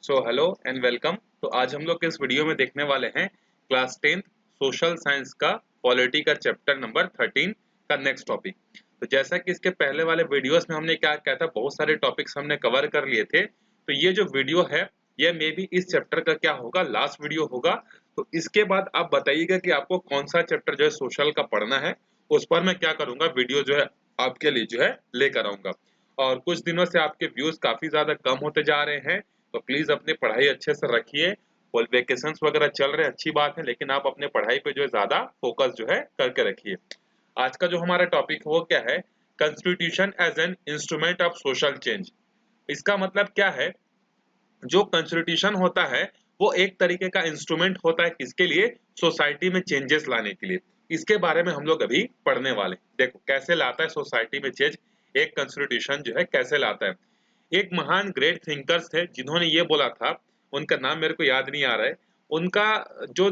So hello and welcome. तो आज हम लोग इस वीडियो में देखने वाले हैं क्लास 10th सोशल साइंस का पॉलिटी का चैप्टर नंबर 13 का नेक्स्ट टॉपिक। तो जैसा कि इसके पहले वाले वीडियोस में हमने क्या किया था, बहुत सारे टॉपिक्स हमने कवर कर लिए थे। तो ये जो वीडियो है ये मे बी इस चैप्टर का क्या होगा, लास्ट वीडियो होगा। तो इसके बाद आप बताइएगा कि आपको कौन सा चैप्टर जो है सोशल का पढ़ना है, उस पर मैं क्या करूंगा, वीडियो जो है आपके लिए जो है लेकर आऊंगा। और कुछ दिनों से आपके व्यूज काफी ज्यादा कम होते जा रहे हैं, तो प्लीज अपनी पढ़ाई अच्छे से रखिए। और वेकेशंस वगैरह चल रहे हैं, अच्छी बात है, लेकिन आप अपने पढ़ाई पे जो है ज्यादा फोकस जो है करके रखिए। आज का जो हमारा टॉपिक है वो क्या है, constitution as an instrument of social change. इसका मतलब क्या है, जो कॉन्स्टिट्यूशन होता है वो एक तरीके का इंस्ट्रूमेंट होता है, किसके लिए, सोसाइटी में चेंजेस लाने के लिए। इसके बारे में हम लोग अभी पढ़ने वाले। देखो कैसे लाता है सोसाइटी में चेंज, एक कॉन्स्टिट्यूशन जो है कैसे लाता है। एक महान ग्रेट थिंकर्स थे जिन्होंने ये बोला था, उनका नाम मेरे को याद नहीं आ रहा है। उनका जो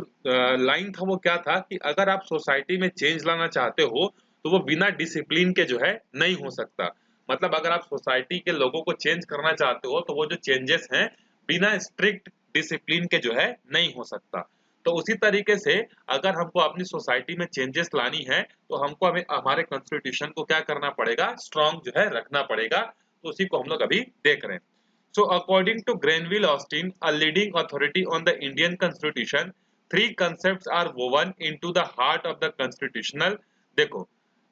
लाइन था वो क्या था कि अगर आप सोसाइटी में चेंज लाना चाहते हो तो वो बिना डिसिप्लिन के जो है नहीं हो सकता। मतलब अगर आप सोसाइटी के लोगों को चेंज करना चाहते हो तो वो जो चेंजेस हैं बिना स्ट्रिक्ट डिसिप्लिन के जो है नहीं हो सकता। तो उसी तरीके से अगर हमको अपनी सोसाइटी में चेंजेस लानी है तो हमको हमें हमारे कॉन्स्टिट्यूशन को क्या करना पड़ेगा, स्ट्रॉन्ग जो है रखना पड़ेगा। तो उसी को हम लोग अभी देख रहे हैं। So according to Grenville Austin, a leading authority on the Indian Constitution, three concepts are woven into the heart of the constitutional। देखो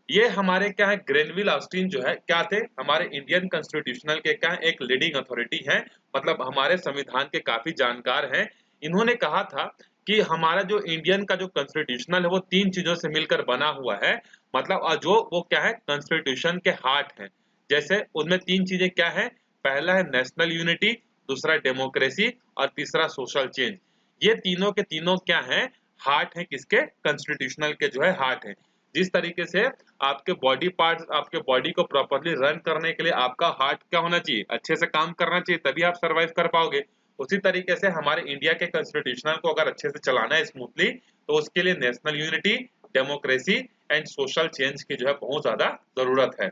ये हमारे क्या है, ग्रेनविल ऑस्टिन जो है क्या थे, हमारे इंडियन कॉन्स्टिट्यूशनल के क्या एक लीडिंग अथॉरिटी है, मतलब हमारे संविधान के काफी जानकार हैं। इन्होंने कहा था कि हमारा जो इंडियन का जो कॉन्स्टिट्यूशनल है वो तीन चीजों से मिलकर बना हुआ है। मतलब जो वो क्या है, कॉन्स्टिट्यूशन के हार्ट है। जैसे उनमें तीन चीजें क्या है, पहला है नेशनल यूनिटी, दूसरा डेमोक्रेसी और तीसरा सोशल चेंज। ये तीनों के तीनों क्या है, हार्ट है किसके, कॉन्स्टिट्यूशनल के जो है हार्ट है। जिस तरीके से आपके बॉडी पार्ट्स, आपके बॉडी को प्रॉपर्ली रन करने के लिए आपका हार्ट क्या होना चाहिए, अच्छे से काम करना चाहिए, तभी आप सरवाइव कर पाओगे। उसी तरीके से हमारे इंडिया के कॉन्स्टिट्यूशनल को अगर अच्छे से चलाना है स्मूथली, तो उसके लिए national unity, democracy and social change की जो है बहुत ज्यादा जरूरत है।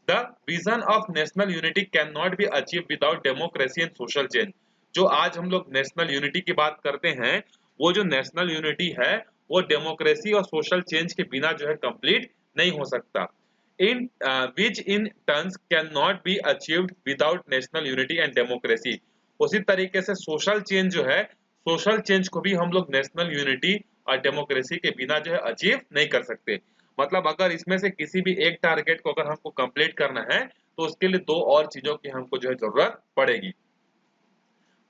The vision of national unity cannot be achieved without democracy and social change। जो आज हम लोग नेशनल यूनिटी की बात करते हैं, वो जो नेशनल यूनिटी है वो डेमोक्रेसी और सोशल चेंज के बिना जो है कंप्लीट नहीं हो सकता। In which in turns can not be achieved without national unity and democracy. उसी तरीके से सोशल चेंज जो है, सोशल चेंज को भी हम लोग नेशनल यूनिटी और डेमोक्रेसी के बिना जो है अचीव नहीं कर सकते। मतलब अगर इसमें से किसी भी एक टारगेट को अगर हमको कंप्लीट करना है तो उसके लिए दो और चीजों की हमको जो है जरूरत पड़ेगी।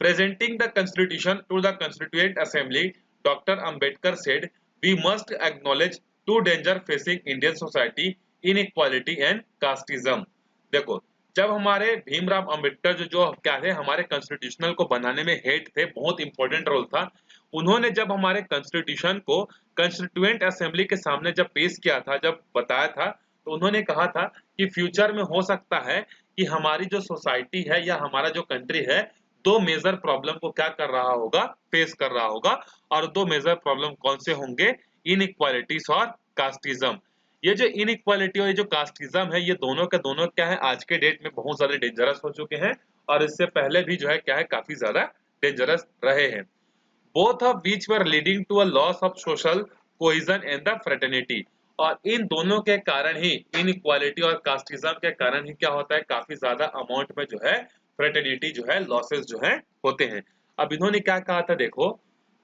Presenting the constitution to the Constituent Assembly, doctor Ambedkar said, we must acknowledge to danger facing Indian society, inequality and casteism. देखो जब हमारे भीमराव अंबेडकर जो क्या थे, हमारे कॉन्स्टिट्यूशनल को बनाने में हेड थे, बहुत इंपॉर्टेंट रोल था। उन्होंने जब हमारे कॉन्स्टिट्यूशन को कॉन्स्टिट्यूएंट असेंबली के सामने जब पेश किया था, जब बताया था, तो उन्होंने कहा था कि फ्यूचर में हो सकता है कि हमारी जो सोसाइटी है या हमारा जो कंट्री है दो मेजर प्रॉब्लम को क्या कर रहा होगा, फेस कर रहा होगा। और दो मेजर प्रॉब्लम कौन से होंगे, इनइक्वालिटीज और कास्टिज्म। ये जो इनइक्वालिटी और ये जो कास्टिज्म है, ये दोनों के दोनों क्या है, आज के डेट में बहुत ज्यादा डेंजरस हो चुके हैं और इससे पहले भी जो है क्या है, काफी ज्यादा डेंजरस रहे हैं। Both of which were leading to a loss of social cohesion and the fraternity। और इन दोनों के कारण ही, इनइक्वालिटी और कास्टिज्म के कारण ही क्या होता है, काफी ज्यादा अमाउंट में जो है फ्रेटर्निटी जो है लॉसेस जो है होते हैं। अब इन्होंने क्या कहा था, देखो,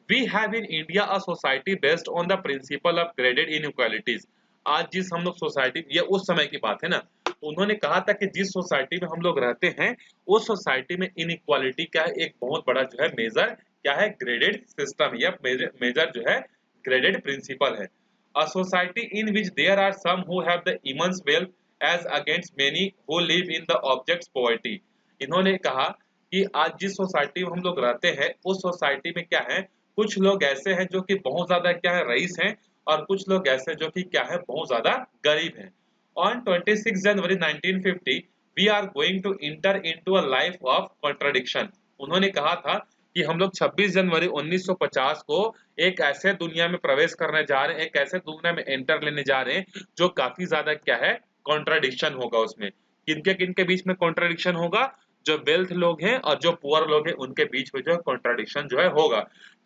we have in India a society based on the principle of graded inequalities. आज जिस हम लोग सोसाइटी, ये उस समय की बात है ना, तो उन्होंने कहा था कि जिस सोसाइटी में हम लोग रहते हैं उस सोसाइटी में इनइक्वालिटी क्या है, एक बहुत बड़ा जो है मेजर क्या है, ग्रेडेड सिस्टम या मेजर जो है ग्रेडेड प्रिंसिपल है। A society in which there are some who have the immense wealth as against many who live in the abject poverty. इन्होंने कहा कि आज जिस सोसाइटी में हम लोग रहते हैं उस सोसाइटी में क्या है, कुछ लोग ऐसे हैं जो कि बहुत ज्यादा क्या है रईस हैं, और कुछ लोग ऐसे जो कि क्या है बहुत ज्यादा गरीब हैं। On 26 January 1950 we are going to enter into a life of contradiction. उन्होंने कहा था कि हम लोग 26 जनवरी 1950 को एक ऐसे दुनिया में प्रवेश करने जा रहे हैं, एक ऐसे दुनिया में एंटर लेने जा रहे हैं जो काफी ज्यादा क्या है, कॉन्ट्राडिक्शन होगा उसमें। किनके किनके बीच में कॉन्ट्राडिक्शन होगा, जो वेल्थ लोग हैं और जो पुअर लोग हैं उनके बीच में जो है कॉन्ट्राडिक्शन जो है होगा।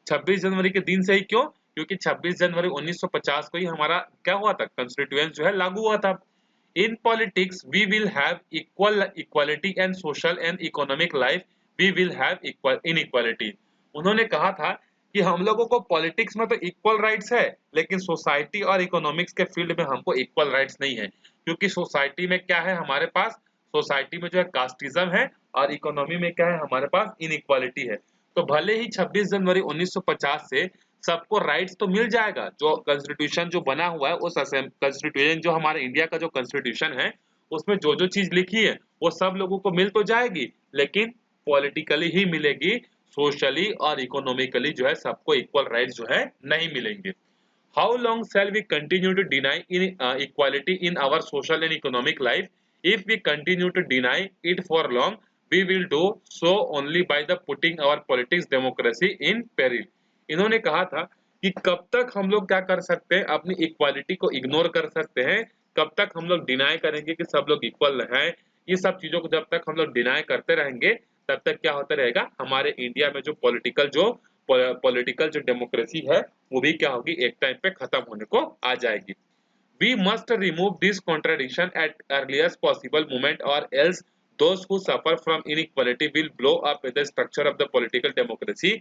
26 जनवरी के दिन से ही क्यों? क्योंकि 26 जनवरी 1950 को ही हमारा क्या हुआ था, कॉन्स्टिट्यूएंट जो है लागू हुआ था। In politics we will have equality and social and economic life we will have inequality. उन्होंने कहा था कि हम लोगों को पॉलिटिक्स में तो इक्वल राइट्स है, लेकिन सोसाइटी और इकोनॉमिक्स के फील्ड में हमको इक्वल राइट्स नहीं है। क्योंकि सोसाइटी में क्या है हमारे पास, सोसाइटी में जो है कास्टिज्म है और इकोनॉमी में क्या है हमारे पास इनइक्वालिटी है। तो भले ही 26 जनवरी 1950 से सबको राइट्स तो मिल जाएगा, जो कॉन्स्टिट्यूशन जो बना हुआ है उस कॉन्स्टिट्यूशन जो हमारे इंडिया का जो कॉन्स्टिट्यूशन है उसमें जो जो चीज लिखी है वो सब लोगों को मिल तो जाएगी, लेकिन पॉलिटिकली ही मिलेगी, सोशली और इकोनॉमिकली जो है सबको इक्वल राइट्स जो है नहीं मिलेंगे। How long shall we continue to deny in equality in our social and economic life? If we continue to deny it for long we will do so only by the putting our politics democracy in peril। इन्होंने कहा था कि कब तक हम लोग क्या कर सकते हैं, अपनी इक्वालिटी को इग्नोर कर सकते हैं, कब तक हम लोग डिनाई करेंगे कि सब लोग इक्वल हैं। ये सब चीजों को जब तक हम लोग डिनाई करते रहेंगे तब तक क्या होता रहेगा, हमारे इंडिया में जो पॉलिटिकल जो डेमोक्रेसी है वो भी क्या होगी, एक टाइम पे खत्म होने को आ जाएगी। We must remove this contradiction at earliest possible moment or else those who suffer from inequality will blow up with the structure of the political democracy।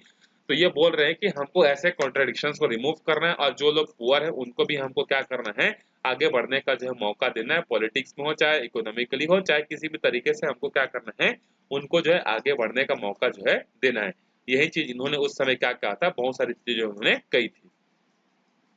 तो ये बोल रहे हैं कि हमको ऐसे कॉन्ट्राडिक्शंस को रिमूव करना है और जो लोग पुअर है उनको भी हमको क्या करना है, आगे बढ़ने का जो है मौका देना है, पॉलिटिक्स में हो चाहे इकोनॉमिकली हो चाहे किसी भी तरीके से हमको क्या करना है, उनको जो है आगे बढ़ने का मौका जो है देना है। यही चीज इन्होंने उस समय क्या कहा था, बहुत सारी चीजें उन्होंने कही थी।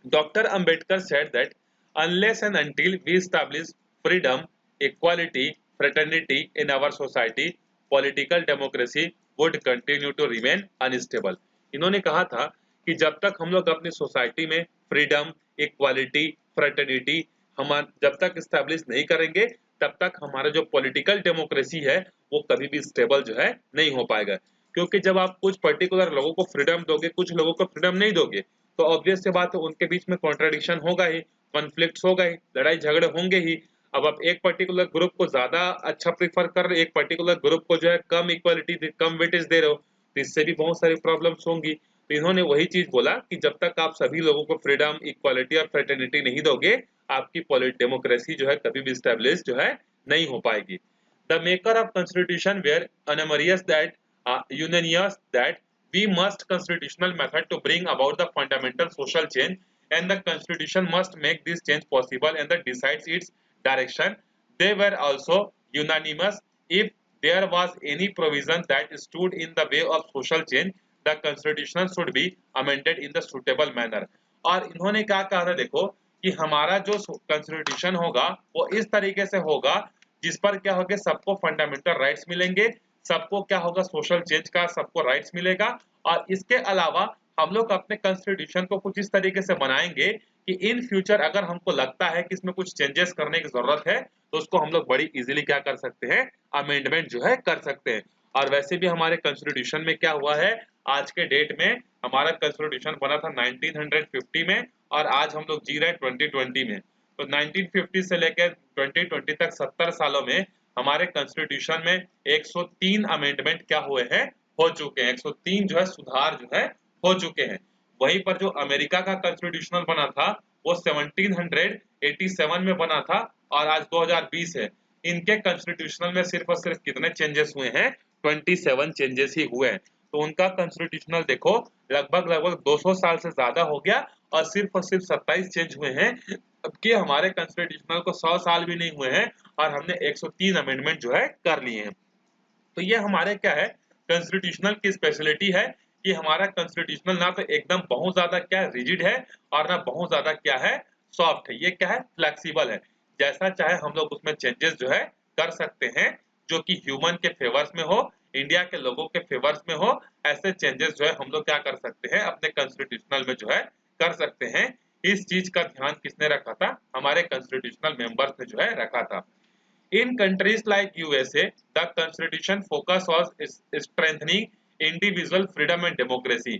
Dr. Ambedkar said that unless and until we establish freedom, equality, fraternity in our society, political democracy would continue to remain unstable। इन्होंने कहा था कि जब तक हम लोग अपनी सोसाइटी में फ्रीडम, इक्वालिटी, फ्रेटर्निटी हम जब तक स्टैब्लिश नहीं करेंगे तब तक हमारा जो पॉलिटिकल डेमोक्रेसी है वो कभी भी स्टेबल जो है नहीं हो पाएगा। क्योंकि जब आप कुछ पर्टिकुलर लोगों को फ्रीडम दोगे, कुछ लोगों को फ्रीडम नहीं दोगे, तो ऑब्वियस से बात है उनके बीच में कॉन्ट्राडिक्शन होगा ही, कॉन्फ्लिक्ट्स होगा ही, लड़ाई झगड़े होंगे ही। अब आप एक पर्टिकुलर ग्रुप को ज्यादा अच्छा प्रीफर कर रहे हो, एक पर्टिकुलर ग्रुप को जो है कम इक्वालिटी कम वेटेज दे रहे हो, तो इससे भी बहुत सारी प्रॉब्लम्स होंगी। तो इन्होंने वही चीज बोला कि जब तक आप सभी लोगों को फ्रीडम, इक्वालिटी और फ्रेटर्निटी नहीं दोगे, आपकी डेमोक्रेसी जो है कभी भी स्टेब्लिश जो है नहीं हो पाएगी। The maker of constitution were unanimous that unanimous that we must constitutional method to bring about the fundamental social change, and the constitution must make this change possible and that decides its direction। They were also unanimous if there was any provision that stood in the way of social change, the constitution should be amended in the suitable manner। और इन्होंने क्या कहा था, देखो कि हमारा जो constitution होगा वो इस तरीके से होगा जिस पर क्या होगा, सबको फंडामेंटल राइट्स मिलेंगे, सबको क्या होगा, सोशल चेंज का सबको राइट्स मिलेगा। और इसके अलावा हम लोग अपने कॉन्स्टिट्यूशन को कुछ इस तरीके से बनाएंगे कि इन फ्यूचर अगर हमको लगता है कि इसमें कुछ चेंजेस करने की जरूरत है तो उसको हम लोग बड़ी इजीली क्या कर सकते हैं, अमेंडमेंट जो है कर सकते हैं। और वैसे भी हमारे कॉन्स्टिट्यूशन में क्या हुआ है, आज के डेट में हमारा कॉन्स्टिट्यूशन बना था 1950 में और आज हम लोग जी रहे हैं 2020 में। तो 1950 से लेकर 2020 तक 70 सालों में हमारे कॉन्स्टिट्यूशन में 103 अमेंडमेंट क्या हुए हैं, हो चुके हैं। 103 जो है सुधार जो है हो चुके हैं। वहीं पर जो अमेरिका का कॉन्स्टिट्यूशनल बना था वो 1787 में बना था और आज 2020 है। इनके कॉन्स्टिट्यूशनल में सिर्फ और सिर्फ कितने चेंजेस हुए हैं, 27 चेंजेस ही हुए हैं। तो उनका कॉन्स्टिट्यूशनल देखो लगभग 200 साल से ज्यादा हो गया और सिर्फ 27 चेंज हुए हैं। कि हमारे कॉन्स्टिट्यूशनल को 100 साल भी नहीं हुए हैं और हमने 103 अमेंडमेंट जो है कर लिए हैं। तो ये हमारे क्या है, कॉन्स्टिट्यूशनल की स्पेशलिटी है कि हमारा कॉन्स्टिट्यूशनल ना तो एकदम बहुत ज्यादा क्या रिजिड है और ना बहुत ज्यादा क्या है सॉफ्ट है, ये क्या है, फ्लेक्सिबल है। जैसा चाहे हम लोग उसमें चेंजेस जो है कर सकते हैं जो कि ह्यूमन के फेवर्स में हो, इंडिया के लोगों के फेवर्स में हो। ऐसे चेंजेस जो है हम लोग क्या कर सकते हैं, अपने कॉन्स्टिट्यूशनल में जो है कर सकते हैं। इस चीज का ध्यान किसने रखा था, हमारे कॉन्स्टिट्यूशनल मेंबर्स ने जो है रखा था। In countries like USA, the constitution focus was strengthening individual freedom and democracy।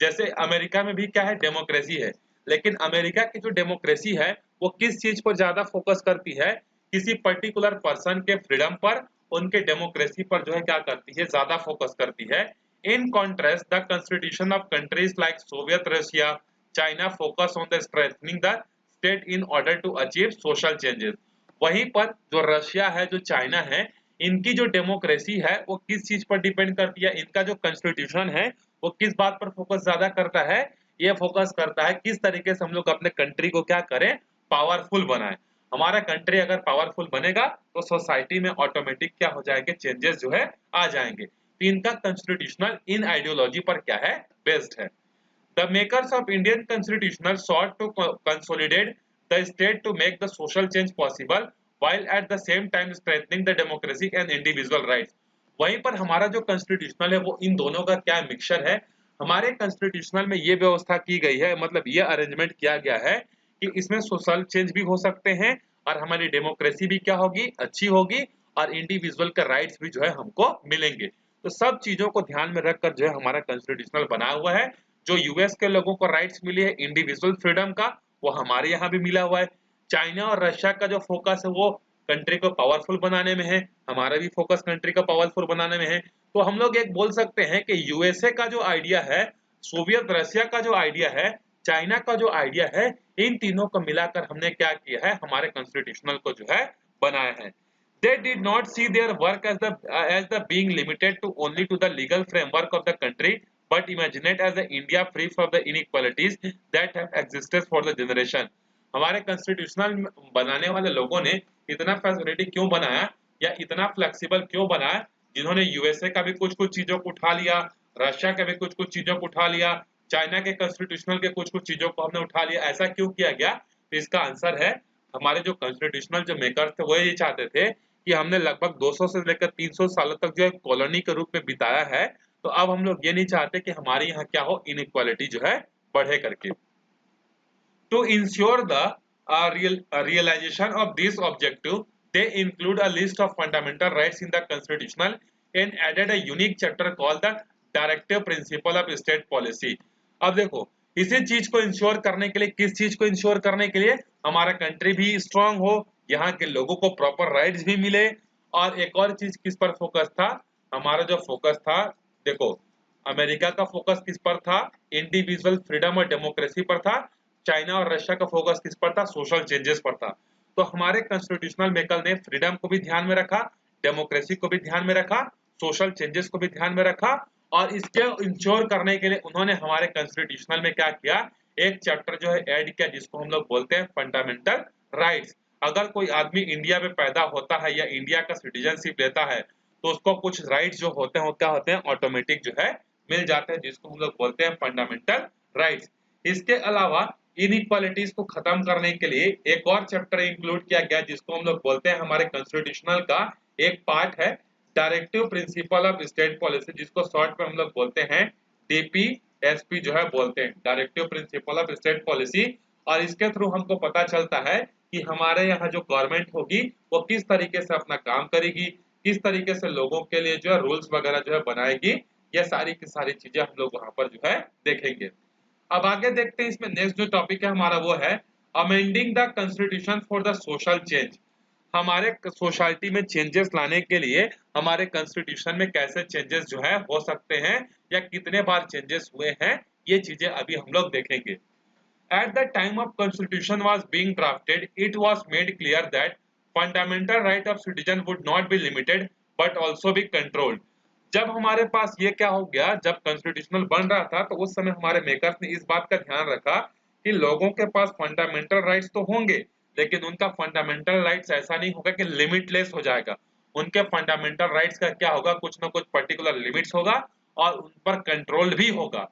जैसे अमेरिका में भी क्या है, डेमोक्रेसी है, लेकिन अमेरिका की जो डेमोक्रेसी है वो किस चीज पर ज्यादा फोकस करती है, किसी पर्टिकुलर पर्सन के फ्रीडम पर उनके डेमोक्रेसी पर जो है क्या करती है, ज्यादा फोकस करती है। In contrast the constitution of countries like Soviet Russia, China focus on the strengthening the state in order to achieve social changes. वहीं पर जो रशिया है, जो चाइना है, इनकी जो डेमोक्रेसी है वो किस चीज पर डिपेंड करती है, इनका जो कॉन्स्टिट्यूशन है वो किस बात पर फोकस ज्यादा करता है, ये फोकस करता है किस तरीके से हम लोग अपने कंट्री को क्या करें, पावरफुल बनाएं। हमारा कंट्री अगर पावरफुल बनेगा तो सोसाइटी में ऑटोमेटिक क्या हो जाएंगे, चेंजेस जो है आ जाएंगे। तो इनका कॉन्स्टिट्यूशनल इन आइडियोलॉजी पर क्या है, बेस्ड है। The makers of Indian constitution sought to consolidate the state to make the social change possible while at the same time strengthening the democracy and individual rights। वहीं पर हमारा जो कॉन्स्टिट्यूशनल है वो इन दोनों का क्या मिक्सचर है। हमारे कॉन्स्टिट्यूशनल में ये व्यवस्था की गई है, मतलब ये अरेंजमेंट किया गया है कि इसमें सोशल चेंज भी हो सकते हैं और हमारी डेमोक्रेसी भी क्या होगी, अच्छी होगी, और इंडिविजुअल का राइट्स भी जो है हमको मिलेंगे। तो सब चीजों को ध्यान में रखकर जो है हमारा कॉन्स्टिट्यूशनल बना हुआ है। जो यूएस के लोगों को राइट्स मिली है इंडिविजुअल फ्रीडम का, वो हमारे यहाँ भी मिला हुआ है। चाइना और रशिया का जो फोकस है वो कंट्री को पावरफुल बनाने में है, हमारा भी फोकस कंट्री को पावरफुल बनाने में है। तो हम लोग एक बोल सकते हैं कि यूएसए का जो आइडिया है, सोवियत रशिया का जो आइडिया है, चाइना का जो आइडिया है, इन तीनों को मिलाकर हमने क्या किया है, हमारे कॉन्स्टिट्यूशनल को जो है बनाया है। They did not see their work as the being limited to only to the legal framework of the country, but imagine it as a India free from the inequalities that have existed for the generation। हमारे constitutional बनाने वाले लोगों ने इतना facility क्यों बनाया या इतना फ्लेक्सिबल क्यों बनाया, जिन्होंने यूएसए का भी कुछ कुछ चीजों को उठा लिया, रशिया के भी कुछ कुछ चीजों को उठा लिया, चाइना के कॉन्स्टिट्यूशनल के कुछ कुछ चीजों को हमने उठा लिया, ऐसा क्यों किया गया? तो इसका आंसर है, हमारे जो कॉन्स्टिट्यूशनल जो मेकर्स थे वो ये चाहते थे कि हमने लगभग 200 से लेकर 300 सालों तक जो है कॉलोनी के रूप में बिताया है, तो अब हम लोग ये नहीं चाहते कि हमारे यहाँ क्या हो, इनइक्वालिटी जो है बढ़े करके। To ensure the realization of this objective, they include a list of fundamental rights in the constitutional and added a unique chapter called the directive principle of state policy। अब देखो, इसी चीज को इंश्योर करने के लिए, किस चीज को इंश्योर करने के लिए, हमारा कंट्री भी स्ट्रांग हो, यहाँ के लोगों को प्रॉपर राइट्स भी मिले, और एक और चीज किस पर फोकस था, हमारा जो फोकस था, देखो अमेरिका का फोकस किस पर था, इंडिविजुअल फ्रीडम और डेमोक्रेसी पर था। चाइना और रशिया का फोकस किस पर था, सोशल चेंजेस पर था। तो हमारे कॉन्स्टिट्यूशनल मेकर ने फ्रीडम को भी ध्यान में रखा, डेमोक्रेसी को भी ध्यान में रखा, सोशल चेंजेस को भी ध्यान में रखा, और इसके इंश्योर करने के लिए उन्होंने हमारे कॉन्स्टिट्यूशनल में क्या किया, एक चैप्टर जो है ऐड किया जिसको हम लोग बोलते हैं फंडामेंटल राइट्स। अगर कोई आदमी इंडिया में पैदा होता है या इंडिया का सिटीजनशिप लेता है तो उसको कुछ राइट्स जो होते हैं वो क्या होते हैं, ऑटोमेटिक जो है मिल जाते हैं, जिसको हम लोग बोलते हैं फंडामेंटल राइट्स। इसके अलावा इनइक्वालिटीज को खत्म करने के लिए एक और चैप्टर इंक्लूड किया गया जिसको हम लोग बोलते हैं, हमारे कॉन्स्टिट्यूशनल का एक पार्ट है directive principle of state policy, जिसको शॉर्ट में हम लोग बोलते हैं डीपीएसपी जो है बोलते हैं, directive principle of state policy. और इसके थ्रू हमको पता चलता है कि हमारे यहाँ जो गवर्नमेंट होगी वो किस तरीके से अपना काम करेगी, किस तरीके से लोगों के लिए जो है रूल्स वगैरह जो है बनाएगी, ये सारी की सारी चीजें हम लोग वहां पर जो है देखेंगे। अब आगे देखते हैं, इसमें नेक्स्ट जो टॉपिक है हमारा वो है amending the constitution for the social change. हमारे सोसाइटी में चेंजेस लाने के लिए हमारे कॉन्स्टिट्यूशन में कैसे चेंजेस जो है हो सकते हैं या कितने बार चेंजेस हुए हैं, ये चीजें अभी हम लोग देखेंगे। At the time of constitution was being drafted, it was made clear that fundamental right of citizen would not be limited but also be controlled। जब हमारे पास ये क्या हो गया, जब कॉन्स्टिट्यूशनल बन रहा था तो उस समय हमारे मेकर्स ने इस बात का ध्यान रखा कि लोगों के पास फंडामेंटल राइट्स तो होंगे, लेकिन उनका फंडामेंटल राइट्स ऐसा नहीं होगा कि लिमिटलेस हो जाएगा। उनके फंडामेंटल राइट्स का क्या होगा, कुछ ना कुछ पर्टिकुलर लिमिट्स होगा और उन पर कंट्रोल भी होगा।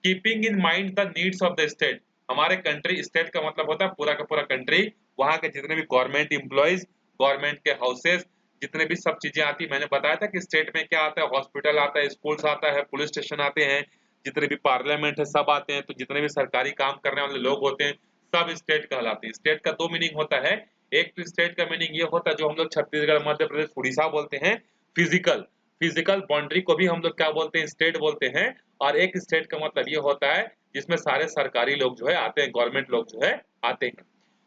Keeping in mind the needs of the state. हमारे कंट्री, स्टेट का मतलब होता है पूरा का पूरा कंट्री, वहां के जितने भी गवर्नमेंट एम्प्लॉइज, गवर्नमेंट के हाउसेस, जितने भी सब चीजें आती, मैंने बताया था कि स्टेट में क्या आता है, हॉस्पिटल आता है, स्कूल्स आता है, पुलिस स्टेशन आते हैं, जितने भी पार्लियामेंट है सब आते हैं, तो जितने भी सरकारी काम करने वाले लोग होते हैं सब स्टेट कहलाते हैं। स्टेट का दो मीनिंग होता है, एक तो स्टेट का मीनिंग ये होता है जो हम लोग छत्तीसगढ़, मध्य प्रदेश, उड़ीसा बोलते हैं, फिजिकल फिजिकल बाउंड्री को भी हम लोग क्या बोलते हैं, स्टेट बोलते हैं। और एक स्टेट का मतलब ये होता है जिसमें सारे सरकारी लोग जो है आते हैं, गवर्नमेंट लोग जो है आते हैं।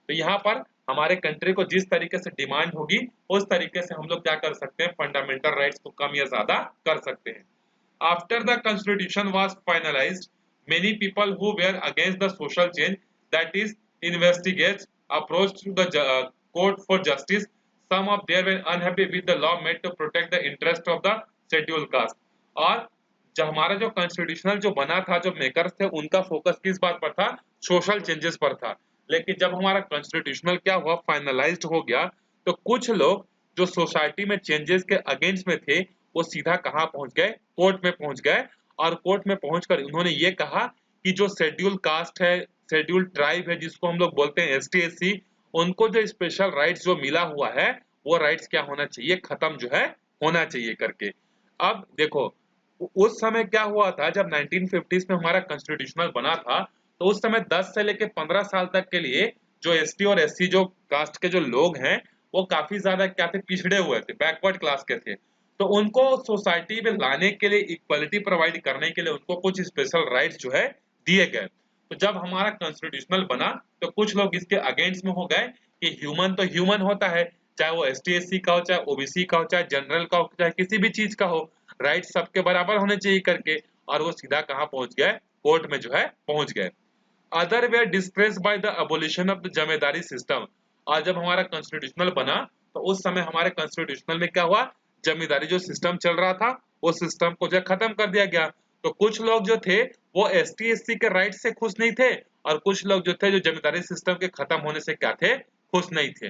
तो यहाँ पर हमारे कंट्री को जिस तरीके से डिमांड होगी उस तरीके से हम लोग क्या कर सकते हैं, फंडामेंटल राइट्स को कम या ज्यादा कर सकते हैं। After the constitution was finalised, many people who were against the social change, that is investigates, approached to the court for justice. Some of them were unhappy with the law made to protect the interest of the scheduled caste. और जो हमारा जो constitutional जो बना था, जो makers थे, उनका फोकस किस बात पर था, सोशल चेंजेस पर था। लेकिन जब हमारा कॉन्स्टिट्यूशनल क्या हुआ, फाइनलाइज्ड हो गया, तो कुछ लोग जो सोसाइटी में चेंजेस के अगेंस्ट में थे वो सीधा कहाँ पहुंच गए, कोर्ट में पहुंच गए। और कोर्ट में पहुंचकर उन्होंने ये कहा कि जो शेड्यूल कास्ट है, शेड्यूल ट्राइब है, जिसको हम लोग बोलते हैं एसटी एससी, उनको जो स्पेशल राइट्स जो मिला हुआ है वो राइट्स क्या होना चाहिए, खत्म जो है होना चाहिए करके। अब देखो उस समय क्या हुआ था, जब 1950s में हमारा कॉन्स्टिट्यूशनल बना था, तो उस समय 10 से लेकर 15 साल तक के लिए जो एसटी और एससी जो कास्ट के जो लोग हैं वो काफी ज्यादा क्या थे, पिछड़े हुए थे, बैकवर्ड क्लास के थे। तो उनको सोसाइटी में लाने के लिए, इक्वलिटी प्रोवाइड करने के लिए उनको कुछ स्पेशल राइट्स जो है दिए गए। तो जब हमारा कॉन्स्टिट्यूशनल बना तो कुछ लोग इसके अगेंस्ट में हो गए कि ह्यूमन तो ह्यूमन होता है, चाहे वो एसटी एससी का हो, चाहे ओबीसी का हो, चाहे जनरल का हो, चाहे किसी भी चीज का हो, राइट सबके बराबर होने चाहिए करके। और वो सीधा कहाँ पहुंच गए, कोर्ट में जो है पहुंच गए। Other way dispersed by the abolition of the zamindari system. और जब हमारा कॉन्स्टिट्यूशनल बना तो उस समय हमारे कॉन्स्टिट्यूशनल में क्या हुआ, जमींदारी जो सिस्टम चल रहा था वो सिस्टम को जो खत्म कर दिया गया। तो कुछ लोग जो थे वो एसटी एससी के राइट से खुश नहीं थे, और कुछ लोग जो थे जो जमींदारी सिस्टम के खत्म होने से क्या थे, खुश नहीं थे।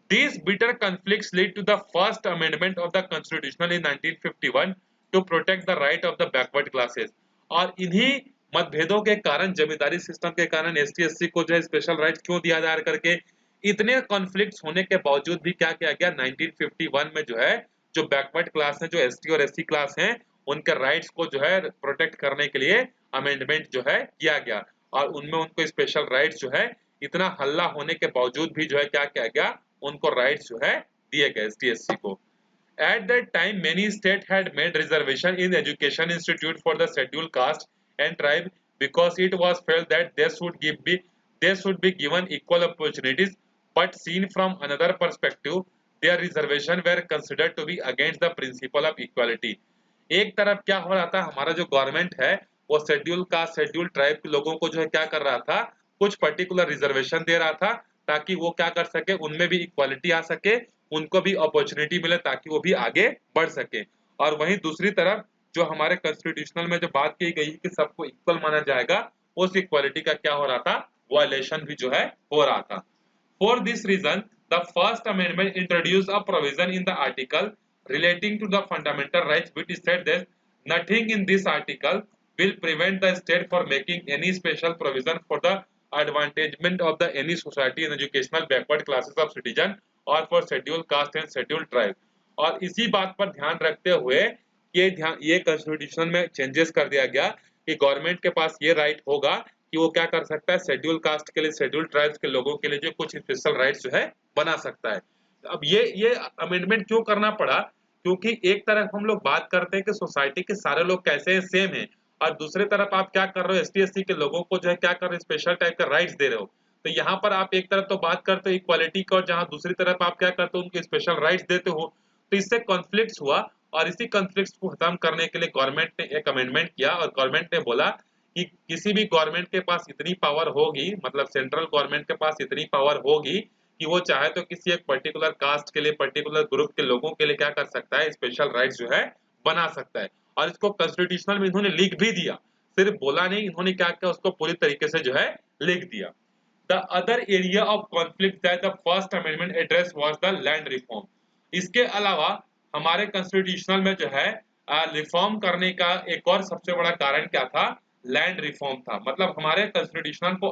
These bitter conflicts lead to the first amendment of the Constitution in 1951 to protect the right of the backward classes. और इन्हीं मतभेदों के कारण, जमींदारी सिस्टम के कारण एसटी एससी को जो है स्पेशल राइट्स क्यों दिया जा रहा करके, इतने कॉन्फ्लिक्ट्स होने के बावजूद भी क्या किया गया, 1951 में जो है जो बैकवर्ड क्लास है, जो एसटी और एससी क्लास हैं, उनके राइट्स को जो है प्रोटेक्ट करने के लिए अमेंडमेंट जो है किया गया। और उनमें उनको स्पेशल राइट्स जो है, इतना हल्ला होने के बावजूद भी जो है क्या किया गया, उनको राइट्स जो है दिए गए एसटी को। At that time, many states had made reservation in education institute for the scheduled caste and tribe because it was felt that they should be given equal opportunities. But seen from another perspective, their reservation were considered to be against the principle of equality. एक तरफ क्या हो रहा था, हमारा जो government है वो शेड्यूल कास्ट, शेड्यूल ट्राइब के लोगों को जो है क्या कर रहा था, कुछ पर्टिकुलर रिजर्वेशन दे रहा था ताकि वो क्या कर सके, उनमें भी इक्वालिटी आ सके, उनको भी अपॉर्चुनिटी मिले ताकि वो भी आगे बढ़ सके। और वहीं दूसरी तरफ जो हमारे कॉन्स्टिट्यूशनल में जो बात की गई कि सबको इक्वल माना जाएगा, उस इक्वालिटी का क्या हो रहा था, वायलेशन भी जो है हो रहा था। For this reason the first amendment introduce a provision in the article relating to the fundamental rights which said that nothing in this article will prevent the state for making any special provision for the advancement of the any society and educational backward classes of citizen or for scheduled caste and scheduled tribe। और इसी बात पर ध्यान रखते हुए ये constitution में changes कर दिया गया कि गवर्नमेंट के पास ये राइट होगा कि वो क्या कर सकता है, शेड्यूल कास्ट के लिए, शेड्यूल ट्राइब्स के लोगों के लिए जो कुछ स्पेशल राइट्स जो है बना सकता है। अब ये अमेंडमेंट क्यों करना पड़ा, क्योंकि एक तरफ हम लोग बात करते हैं कि सोसाइटी के सारे लोग कैसे हैं, सेम है, और दूसरी तरफ आप क्या कर रहे हो, एसटी एससी के लोगों को जो है क्या कर रहे हो, स्पेशल टाइप का राइट्स दे रहे हो। तो यहाँ पर आप एक तरफ तो बात करते हो इक्वालिटी का, और जहाँ दूसरी तरफ आप क्या करते हो, उनको स्पेशल राइट्स देते हो। तो इससे कॉन्फ्लिक्ट हुआ, और इसी कॉन्फ्लिक्ट को खत्म करने के लिए गवर्नमेंट ने एक अमेंडमेंट किया, और गवर्नमेंट ने बोला कि किसी भी गवर्नमेंट के पास इतनी पावर होगी, मतलब सेंट्रल गवर्नमेंट के पास इतनी पावर होगी कि वो चाहे तो किसी एक पर्टिकुलर कास्ट के लिए, पर्टिकुलर ग्रुप के लोगों के लिए क्या कर सकता है, स्पेशल राइट्स जो है बना सकता है। और इसको कॉन्स्टिट्यूशनल में इन्होंने लिख भी दिया, सिर्फ बोला नहीं, इन्होंने क्या किया, उसको पूरी तरीके से जो है लिख दिया। The other area of conflict that the first amendment address was the land reform. इसके अलावा हमारे कॉन्स्टिट्यूशनल में जो है रिफॉर्म करने का एक और सबसे बड़ा कारण क्या था, लैंड रिफॉर्म था। मतलब हमारे कॉन्स्टिट्यूशनल को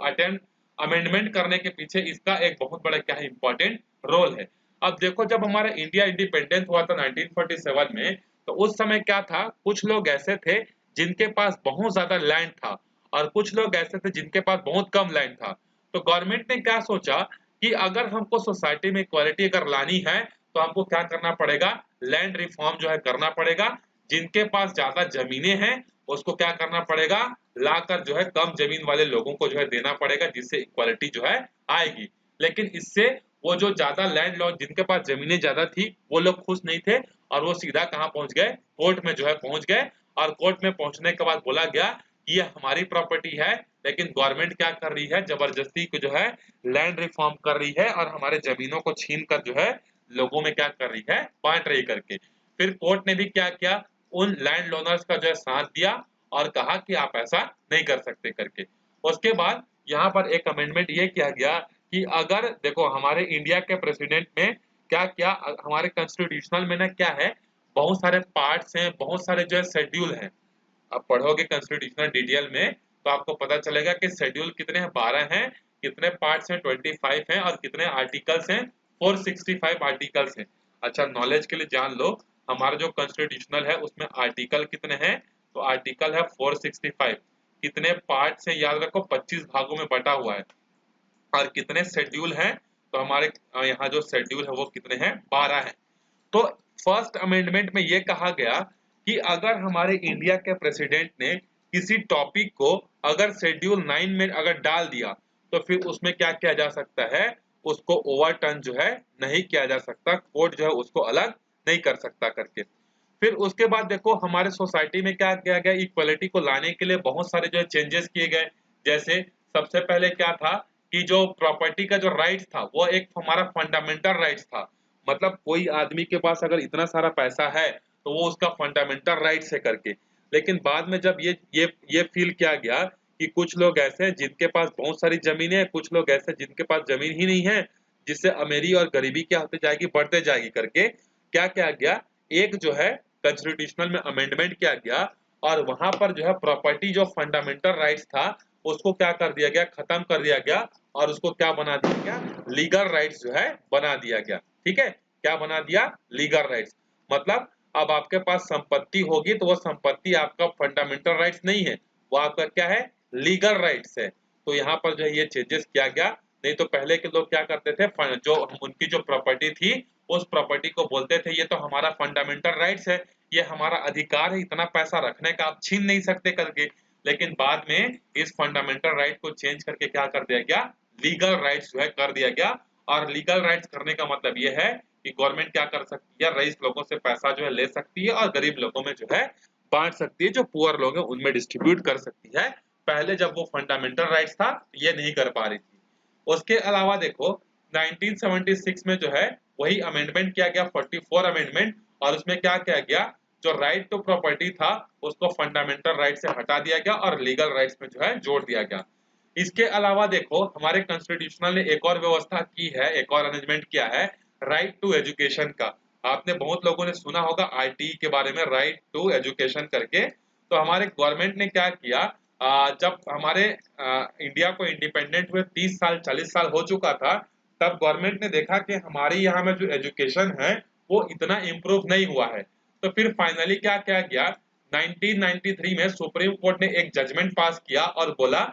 अमेंडमेंट करने के पीछे इसका एक बहुत बड़ा क्या है, इंपॉर्टेंट रोल है। अब देखो जब हमारा इंडिया इंडिपेंडेंस हुआ था 1947 में, तो उस समय क्या था, कुछ लोग ऐसे थे जिनके पास बहुत ज्यादा लैंड था, और कुछ लोग ऐसे थे जिनके पास बहुत कम लैंड था। तो गवर्नमेंट ने क्या सोचा कि अगर हमको सोसाइटी में इक्वालिटी अगर लानी है तो हमको क्या करना पड़ेगा, लैंड रिफॉर्म जो है करना पड़ेगा। जिनके पास ज्यादा जमीनें हैं उसको क्या करना पड़ेगा, लाकर जो है कम जमीन वाले लोगों को जो है देना पड़ेगा, जिससे इक्वालिटी जो है आएगी। लेकिन इससे वो जो ज्यादा लैंड लॉर्ड जिनके पास जमीनें ज्यादा थी वो लोग खुश नहीं थे और वो सीधा कहाँ पहुंच गए, कोर्ट में जो है पहुंच गए। और कोर्ट में पहुंचने के बाद बोला गया कि ये हमारी प्रॉपर्टी है, लेकिन गवर्नमेंट क्या कर रही है, जबरदस्ती को जो है लैंड रिफॉर्म कर रही है और हमारे जमीनों को छीन कर जो है लोगों में क्या कर रही है, बांट रही करके। फिर कोर्ट ने भी क्या किया, उन लैंड लोनर्स का जो है साथ दिया और कहा कि आप ऐसा नहीं कर सकते करके। उसके बाद यहाँ पर एक अमेंडमेंट ये किया गया कि अगर देखो हमारे इंडिया के प्रेसिडेंट में क्या क्या, हमारे कॉन्स्टिट्यूशनल में ना क्या है, बहुत सारे पार्ट्स हैं, बहुत सारे जो है शेड्यूल हैं। आप पढ़ोगे कॉन्स्टिट्यूशनल डिटेल में तो आपको पता चलेगा कि शेड्यूल कितने हैं, 12 हैं, कितने पार्ट्स हैं 25 हैं, और कितने आर्टिकल्स हैं 465 आर्टिकल्स हैं। अच्छा नॉलेज के लिए जान लो, हमारा जो कॉन्स्टिट्यूशनल है उसमें आर्टिकल कितने हैं, तो आर्टिकल है 465। कितने पार्ट्स हैं याद रखो, 25 भागों में बटा हुआ है। और कितने शेड्यूल हैं, तो हमारे यहाँ जो शेड्यूल है वो कितने हैं, 12 हैं। तो फर्स्ट अमेंडमेंट में ये कहा गया कि अगर हमारे इंडिया के प्रेसिडेंट ने किसी टॉपिक को अगर शेड्यूल 9 में अगर डाल दिया तो फिर उसमें क्या किया जा सकता है, उसको ओवरटर्न जो है नहीं किया जा सकता, कोर्ट जो है उसको अलग नहीं कर सकता करके। फिर उसके बाद देखो हमारे सोसाइटी में क्या किया गया, इक्वलिटी को लाने के लिए बहुत सारे जो है चेंजेस किए गए। जैसे सबसे पहले क्या था कि जो प्रॉपर्टी का जो राइट था वो एक हमारा फंडामेंटल राइट था, मतलब कोई आदमी के पास अगर इतना सारा पैसा है तो वो उसका फंडामेंटल राइट्स है करके। लेकिन बाद में जब ये फील किया गया कि कुछ लोग ऐसे हैं जिनके पास बहुत सारी जमीनें हैं, कुछ लोग ऐसे जिनके पास जमीन ही नहीं है, जिससे अमीरी और गरीबी क्या होती जाएगी, बढ़ते जाएगी करके, क्या किया गया, एक जो है कॉन्स्टिट्यूशनल में अमेंडमेंट किया गया और वहां पर जो है प्रॉपर्टी जो फंडामेंटल राइट्स था उसको क्या कर दिया गया, खत्म कर दिया गया और उसको क्या बना दिया गया, लीगल राइट्स जो है बना दिया गया। ठीक है, क्या बना दिया, लीगल राइट्स। मतलब अब आपके पास संपत्ति होगी तो वो संपत्ति आपका फंडामेंटल राइट्स नहीं है, वो आपका क्या है, लीगल राइट्स है। तो यहाँ पर जो है ये चेंजेस किया गया। नहीं तो पहले के लोग क्या करते थे, जो उनकी जो प्रॉपर्टी थी उस प्रॉपर्टी को बोलते थे ये तो हमारा फंडामेंटल राइट्स है, ये हमारा अधिकार है, इतना पैसा रखने का आप छीन नहीं सकते करके। लेकिन बाद में इस फंडामेंटल राइट को चेंज करके क्या कर दिया गया, लीगल राइट्स जो है कर दिया गया। और लीगल राइट्स करने का मतलब ये है कि गवर्नमेंट क्या कर सकती है, रईस लोगों से पैसा जो है ले सकती है और गरीब लोगों में जो है बांट सकती है, जो पुअर लोग हैं उनमें डिस्ट्रीब्यूट कर सकती है। पहले जब वो फंडामेंटल राइट्स था ये नहीं कर पा रही थी। उसके अलावा देखो 1976 में जो है वही अमेंडमेंट किया गया, 44 अमेंडमेंट, और उसमें क्या किया गया, जो राइट टू प्रॉपर्टी था उसको फंडामेंटल राइट से हटा दिया गया और लीगल राइट्स में जो है जोड़ दिया गया। इसके अलावा देखो हमारे कॉन्स्टिट्यूशनल ने एक और व्यवस्था की है, एक और अरेंजमेंट किया है, राइट टू एजुकेशन का। आपने बहुत लोगों ने सुना होगा आईटी के बारे में, राइट टू एजुकेशन करके। तो हमारे गवर्नमेंट ने क्या किया, जब हमारे इंडिया को इंडिपेंडेंट हुए 30 साल 40 साल हो चुका था, तब गवर्नमेंट ने देखा कि हमारे यहाँ में जो एजुकेशन है वो इतना इम्प्रूव नहीं हुआ है। तो फिर फाइनली क्या किया गया, 1993 में सुप्रीम कोर्ट ने एक जजमेंट पास किया और बोला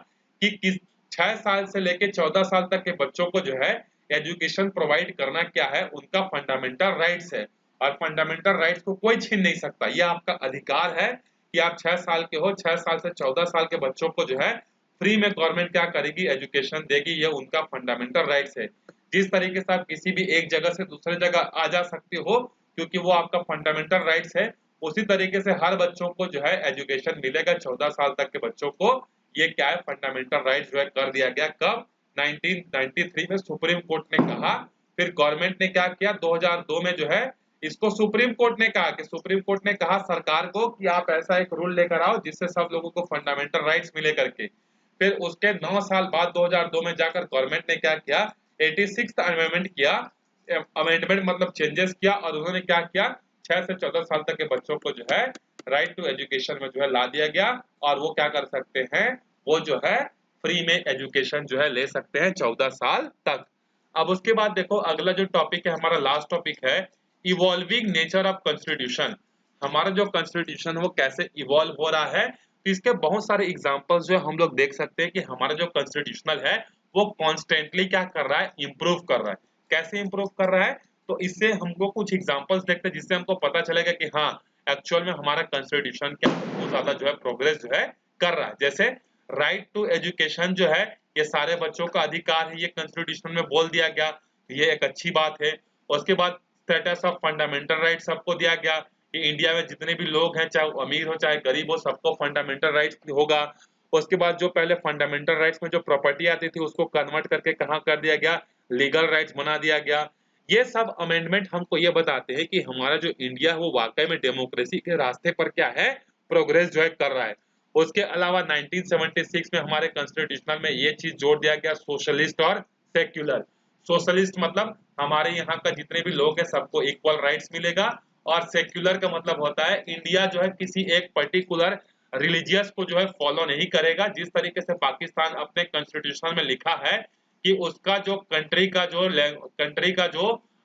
कि 6 साल से लेकर 14 साल तक के बच्चों को जो है एजुकेशन प्रोवाइड करना क्या है, उनका फंडामेंटल राइट्स है। और फंडामेंटल राइट्स को कोई छीन नहीं सकता, ये आपका अधिकार है कि आप 6 साल के हो, 6 साल से 14 साल के बच्चों को जो है फ्री में गवर्नमेंट क्या करेगी, एजुकेशन देगी, ये उनका फंडामेंटल राइट्स है। जिस तरीके से आप किसी भी एक जगह से दूसरे जगह आ जा सकते हो क्योंकि वो आपका फंडामेंटल राइट्स है, उसी तरीके से हर बच्चों को जो है एजुकेशन मिलेगा, 14 साल तक के बच्चों को। ये क्या है, फंडामेंटल राइट्स जो है कर दिया गया। कब, 1993 में सुप्रीम कोर्ट ने कहा। फिर गवर्नमेंट ने क्या किया, 2002 में जो है इसको सुप्रीम कोर्ट ने कहा कि सुप्रीम कोर्ट ने कहा सरकार को कि आप ऐसा एक रूल लेकर आओ जिससे सब लोगों को फंडामेंटल राइट्स मिले करके। फिर उसके 9 साल बाद 2002 में जाकर गवर्नमेंट ने क्या किया, 86th अमेंडमेंट किया। अमेंडमेंट मतलब चेंजेस किया और उन्होंने क्या किया, 6 से 14 साल तक के बच्चों को जो है राइट टू एजुकेशन में जो है ला दिया गया और वो क्या कर सकते हैं, वो जो है फ्री में एजुकेशन जो है ले सकते हैं 14 साल तक। अब उसके बाद देखो अगला जो टॉपिक है हमारा लास्ट टॉपिक है, इवॉल्विंग नेचर ऑफ कॉन्स्टिट्यूशन। हमारा जो कॉन्स्टिट्यूशन है वो कैसे इवॉल्व हो रहा है, तो इसके बहुत सारे एग्जांपल्स जो हम लोग देख सकते हैं कि हमारा जो कॉन्स्टिट्यूशनल है वो कॉन्स्टेंटली क्या कर रहा है, इंप्रूव कर रहा है। कैसे इंप्रूव कर रहा है, तो इससे हमको कुछ एग्जांपल्स देखते हैं जिससे हमको पता चलेगा कि हाँ एक्चुअल में हमारा कॉन्स्टिट्यूशन क्या बहुत ज्यादा जो है प्रोग्रेस जो है कर रहा है। जैसे राइट टू एजुकेशन जो है ये सारे बच्चों का अधिकार है, ये कॉन्स्टिट्यूशन में बोल दिया गया। ये एक अच्छी बात है। उसके बाद स्टेटस ऑफ फंडामेंटल राइट सबको दिया गया कि इंडिया में जितने भी लोग हैं, चाहे वो अमीर हो चाहे गरीब हो, सबको फंडामेंटल राइट्स होगा। उसके बाद जो पहले फंडामेंटल राइट्स में जो प्रॉपर्टी आती थी उसको कन्वर्ट करके कहाँ कर दिया गया, लीगल राइट्स बना दिया गया। ये सब अमेंडमेंट हमको ये बताते हैं कि हमारा जो इंडिया है वो वाकई में डेमोक्रेसी के रास्ते पर क्या है, प्रोग्रेस जो है कर रहा है। उसके अलावा 1976 में हमारे कॉन्स्टिट्यूशनल में ये चीज जोड़ दिया गया, सोशलिस्ट और सेक्युलर। सोशलिस्ट मतलब हमारे यहाँ का जितने भी लोग हैं सबको इक्वल राइट्स मिलेगा, और सेक्युलर का मतलब होता है इंडिया जो है किसी एक पर्टिकुलर रिलीजियस को जो है फॉलो नहीं करेगा। जिस तरीके से पाकिस्तान अपने कॉन्स्टिट्यूशन में लिखा है कि उसका जो कंट्री का जो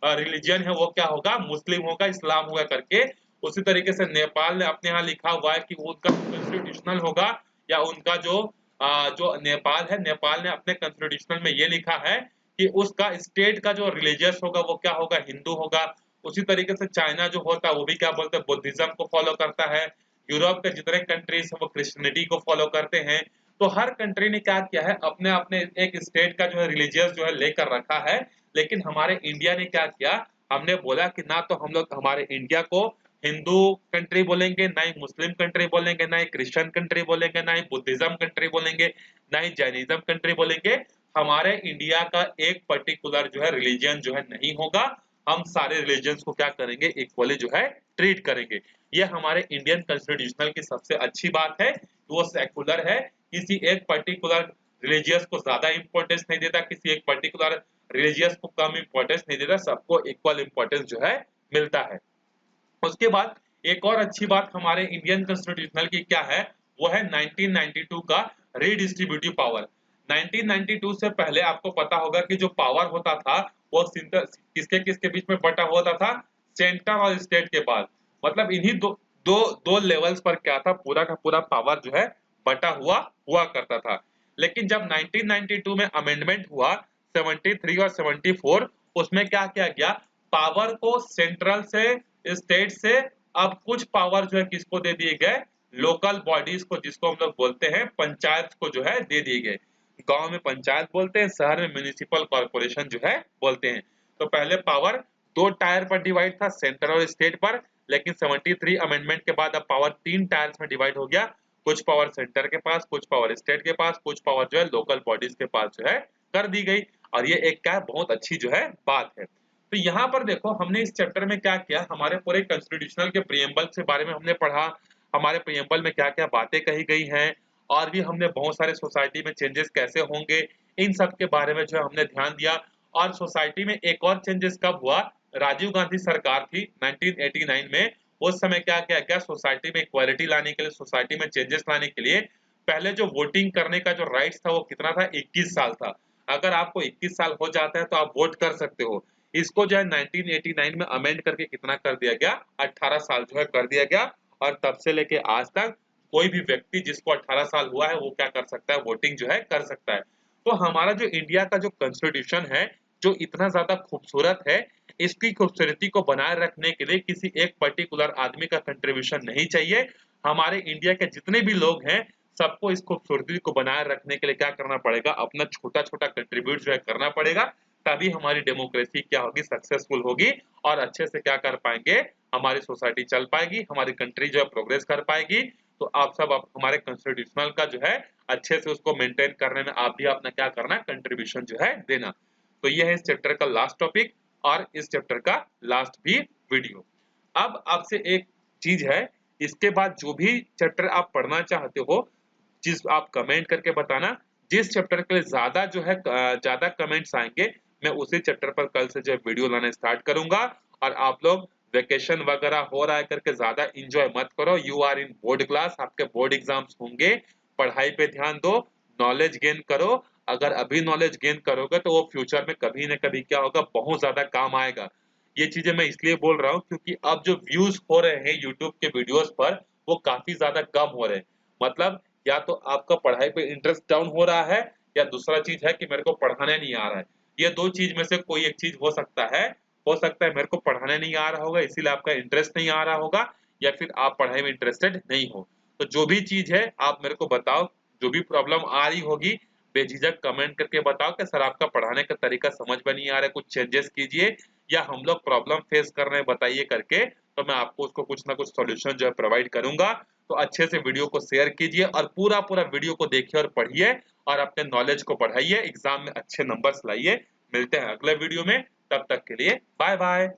रिलीजन है वो क्या होगा, मुस्लिम होगा, इस्लाम होगा करके, उसी तरीके से नेपाल ने अपने यहाँ लिखा हुआ है कि वो उनका कॉन्स्टिट्यूशनल होगा, या उनका जो नेपाल है, नेपाल ने अपने कॉन्स्टिट्यूशनल में ये लिखा है कि उसका स्टेट का जो रिलीजियस होगा वो क्या होगा, हिंदू होगा। उसी तरीके से चाइना जो होता है वो भी क्या बोलते हैं, बुद्धिज्म को फॉलो करता है। यूरोप के जितने कंट्रीज हैं वो क्रिश्चियनिटी को फॉलो करते हैं। तो हर कंट्री ने क्या किया है, अपने अपने एक स्टेट का जो है रिलीजियस जो है लेकर रखा है। लेकिन हमारे इंडिया ने क्या किया, हमने बोला कि ना तो हम लोग हमारे इंडिया को हिंदू कंट्री बोलेंगे, ना ही मुस्लिम कंट्री बोलेंगे, ना ही क्रिश्चियन कंट्री बोलेंगे, ना ही बुद्धिज्म कंट्री बोलेंगे, ना ही जैनिज्म कंट्री बोलेंगे। हमारे इंडिया का एक पर्टिकुलर जो है रिलीजन जो है नहीं होगा। हम सारे रिलीजन्स को क्या करेंगे, इक्वली जो है ट्रीट करेंगे। ये हमारे इंडियन कॉन्स्टिट्यूशनल की सबसे अच्छी बात है कि वो सेकुलर है, किसी एक पर्टिकुलर रिलीजियस को ज्यादा इंपॉर्टेंस नहीं देता, किसी एक पर्टिकुलर रिलीजियस को कम इंपॉर्टेंस नहीं देता, सबको इक्वल इंपॉर्टेंस जो है मिलता है। उसके बाद एक और अच्छी बात हमारे इंडियन कॉन्स्टिट्यूशनल की क्या है, वो है 1992 का रीडिस्ट्रीब्यूटिव पावर। 1992 से पहले आपको पता होगा कि जो पावर होता था वो किसके किसके बीच में बटा होता था, सेंटर और स्टेट के बाद। मतलब इन्हीं दो लेवल्स पर क्या था, पूरा का पूरा पावर जो है बटा हुआ हुआ करता था। लेकिन जब 1992 में अमेंडमेंट हुआ 73 और 74, उसमें क्या किया गया, पावर को सेंट्रल से, स्टेट से, अब कुछ पावर जो है किसको दे दिए गए, लोकल बॉडीज को, जिसको हम लोग बोलते हैं पंचायत को जो है दे दिए गए। गांव में पंचायत बोलते हैं, शहर में म्युनिसिपल कॉर्पोरेशन जो है बोलते हैं। तो पहले पावर दो टायर पर डिवाइड था, सेंटर और स्टेट पर। लेकिन 73 अमेंडमेंट के बाद अब पावर तीन टायर्स में डिवाइड हो गया, कुछ पावर सेंटर के पास, कुछ पावर स्टेट के पास, कुछ पावर जो है लोकल बॉडीज के पास जो है कर दी गई। और ये एक क्या है, बहुत अच्छी जो है बात है। तो यहाँ पर देखो हमने इस चैप्टर में क्या किया, हमारे पूरे कॉन्स्टिट्यूशनल के प्रियम्बल के बारे में हमने पढ़ा, हमारे प्रियम्बल में क्या क्या बातें कही गई हैं, और भी हमने बहुत सारे सोसाइटी में चेंजेस कैसे होंगे इन सब के बारे में जो है हमने ध्यान दिया। और सोसाइटी में एक और चेंजेस कब हुआ, राजीव गांधी सरकार थी 1989 में, उस समय क्या किया गया, सोसाइटी में इक्वालिटी लाने के लिए, सोसाइटी में चेंजेस लाने के लिए, पहले जो वोटिंग करने का जो राइट्स था वो कितना था, 21 साल था। अगर आपको 21 साल हो जाता है तो आप वोट कर सकते हो। इसको जो है 1989 में अमेंड करके कितना कर दिया गया, 18 साल जो है कर दिया गया। और तब से लेके आज तक कोई भी व्यक्ति जिसको 18 साल हुआ है वो क्या कर सकता है, वोटिंग जो है कर सकता है। तो हमारा जो इंडिया का जो कॉन्स्टिट्यूशन है जो इतना ज्यादा खूबसूरत है, इसकी खूबसूरती को बनाए रखने के लिए किसी एक पर्टिकुलर आदमी का कंट्रीब्यूशन नहीं चाहिए। हमारे इंडिया के जितने भी लोग हैं सबको इस खूबसूरती को बनाए रखने के लिए क्या करना पड़ेगा, अपना छोटा छोटा कंट्रीब्यूट जो है करना पड़ेगा। तभी हमारी डेमोक्रेसी क्या होगी, सक्सेसफुल होगी, और अच्छे से क्या कर पाएंगे, हमारी सोसाइटी चल पाएगी, हमारी कंट्री जो है प्रोग्रेस कर पाएगी। तो आप सब हमारे कॉन्स्टिट्यूशनल का जो है अच्छे से उसको मेंटेन करने में आप भी अपना क्या करना, कंट्रीब्यूशन जो है देना। तो ये है इस चैप्टर का लास्ट टॉपिक और इस चैप्टर का लास्ट भी वीडियो। अब आपसे एक चीज है, इसके बाद जो भी चैप्टर आप पढ़ना चाहते हो, जिस आप कमेंट करके बताना, जिस चैप्टर के लिए ज्यादा जो है ज्यादा कमेंट्स आएंगे मैं उसी चैप्टर पर कल से जो वीडियो लाना स्टार्ट करूंगा। और आप लोग वेकेशन वगैरह हो रहा है करके ज्यादा इंजॉय मत करो, you are in board class, आपके बोर्ड एग्जाम्स होंगे, पढ़ाई पे ध्यान दो, नॉलेज गेन करो। अगर अभी नॉलेज गेन करोगे तो वो फ्यूचर में कभी ना कभी क्या होगा, बहुत ज्यादा काम आएगा। ये चीजें मैं इसलिए बोल रहा हूँ क्योंकि अब जो व्यूज हो रहे हैं यूट्यूब के वीडियोस पर वो काफी ज्यादा कम हो रहे हैं। मतलब या तो आपका पढ़ाई पे इंटरेस्ट डाउन हो रहा है, या दूसरा चीज है कि मेरे को पढ़ाने नहीं आ रहा है। ये दो चीज में से कोई एक चीज हो सकता है। हो सकता है मेरे को पढ़ाने नहीं आ रहा होगा इसीलिए आपका इंटरेस्ट नहीं आ रहा होगा, या फिर आप पढ़ाई में इंटरेस्टेड नहीं हो। तो जो भी चीज है आप मेरे को बताओ, जो भी प्रॉब्लम आ रही होगी बेझिझक कमेंट करके बताओ कि सर आपका पढ़ाने का तरीका समझ में नहीं आ रहा है, कुछ चेंजेस कीजिए या हम लोग प्रॉब्लम फेस कर रहे हैं बताइए करके, तो मैं आपको उसको कुछ ना कुछ सॉल्यूशन जो है प्रोवाइड करूंगा। तो अच्छे से वीडियो को शेयर कीजिए और पूरा पूरा वीडियो को देखिए और पढ़िए और अपने नॉलेज को बढ़ाइए, एग्जाम में अच्छे नंबर्स लाइए। मिलते हैं अगले वीडियो में, तब तक के लिए बाय बाय।